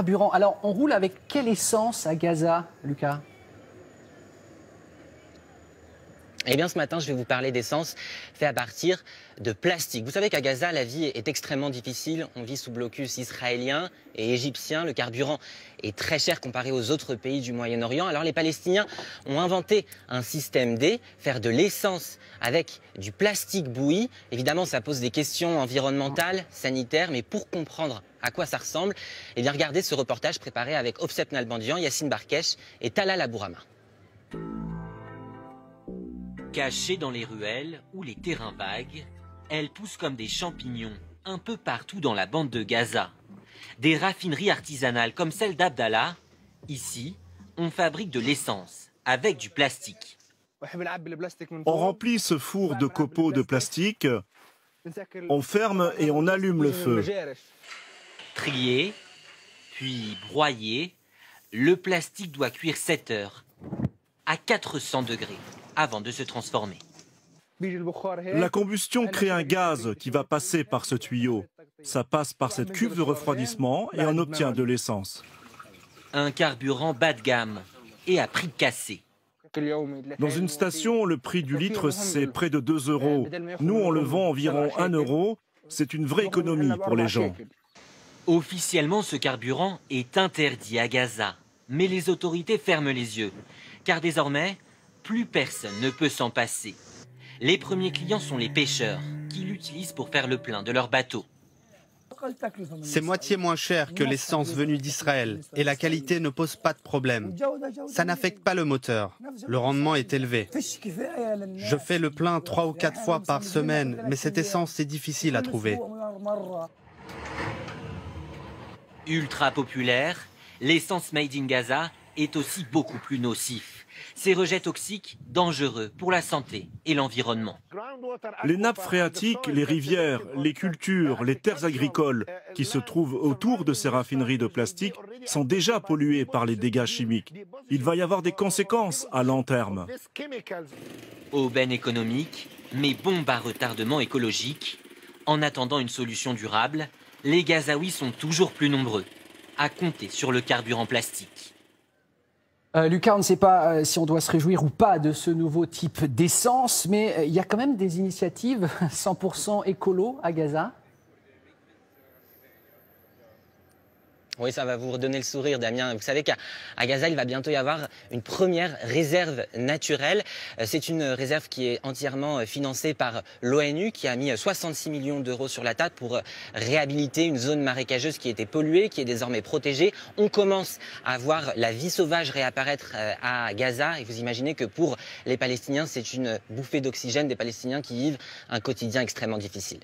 carburant. Alors, on roule avec quelle essence à Gaza, Lucas ? Eh bien, ce matin, je vais vous parler d'essence fait à partir de plastique. Vous savez qu'à Gaza, la vie est extrêmement difficile. On vit sous blocus israélien et égyptien. Le carburant est très cher comparé aux autres pays du Moyen-Orient. Alors, les Palestiniens ont inventé un système D, faire de l'essence avec du plastique bouilli. Évidemment, ça pose des questions environnementales, sanitaires, mais pour comprendre à quoi ça ressemble, eh bien, regardez ce reportage préparé avec Ofsep Nalbandian, Yassine Barkesh et Talal Abourama. Cachées dans les ruelles ou les terrains vagues, elles poussent comme des champignons un peu partout dans la bande de Gaza. Des raffineries artisanales comme celle d'Abdallah, ici, on fabrique de l'essence avec du plastique. On remplit ce four de copeaux de plastique, on ferme et on allume le feu. Trié, puis broyé, le plastique doit cuire 7 heures à 400 degrés. Avant de se transformer. La combustion crée un gaz qui va passer par ce tuyau. Ça passe par cette cuve de refroidissement et on obtient de l'essence. Un carburant bas de gamme et à prix cassé. Dans une station, le prix du litre, c'est près de 2 €. Nous, on le vend environ 1 €. C'est une vraie économie pour les gens. Officiellement, ce carburant est interdit à Gaza. Mais les autorités ferment les yeux. Car désormais, plus personne ne peut s'en passer. Les premiers clients sont les pêcheurs, qui l'utilisent pour faire le plein de leurs bateaux. C'est moitié moins cher que l'essence venue d'Israël et la qualité ne pose pas de problème. Ça n'affecte pas le moteur. Le rendement est élevé. Je fais le plein 3 ou 4 fois par semaine, mais cette essence est difficile à trouver. Ultra populaire, l'essence made in Gaza est aussi beaucoup plus nocif. Ces rejets toxiques dangereux pour la santé et l'environnement. Les nappes phréatiques, les rivières, les cultures, les terres agricoles qui se trouvent autour de ces raffineries de plastique sont déjà polluées par les dégâts chimiques. Il va y avoir des conséquences à long terme. Aubaine économique, mais bombe à retardement écologique. En attendant une solution durable, les Gazaouis sont toujours plus nombreux à compter sur le carburant plastique. Lucas, on ne sait pas si on doit se réjouir ou pas de ce nouveau type d'essence, mais il y a quand même des initiatives 100% écolo à Gaza. Oui, ça va vous redonner le sourire, Damien. Vous savez qu'à Gaza, il va bientôt y avoir une première réserve naturelle. C'est une réserve qui est entièrement financée par l'ONU, qui a mis 66 millions d'euros sur la table pour réhabiliter une zone marécageuse qui était polluée, qui est désormais protégée. On commence à voir la vie sauvage réapparaître à Gaza. Et vous imaginez que pour les Palestiniens, c'est une bouffée d'oxygène, des Palestiniens qui vivent un quotidien extrêmement difficile.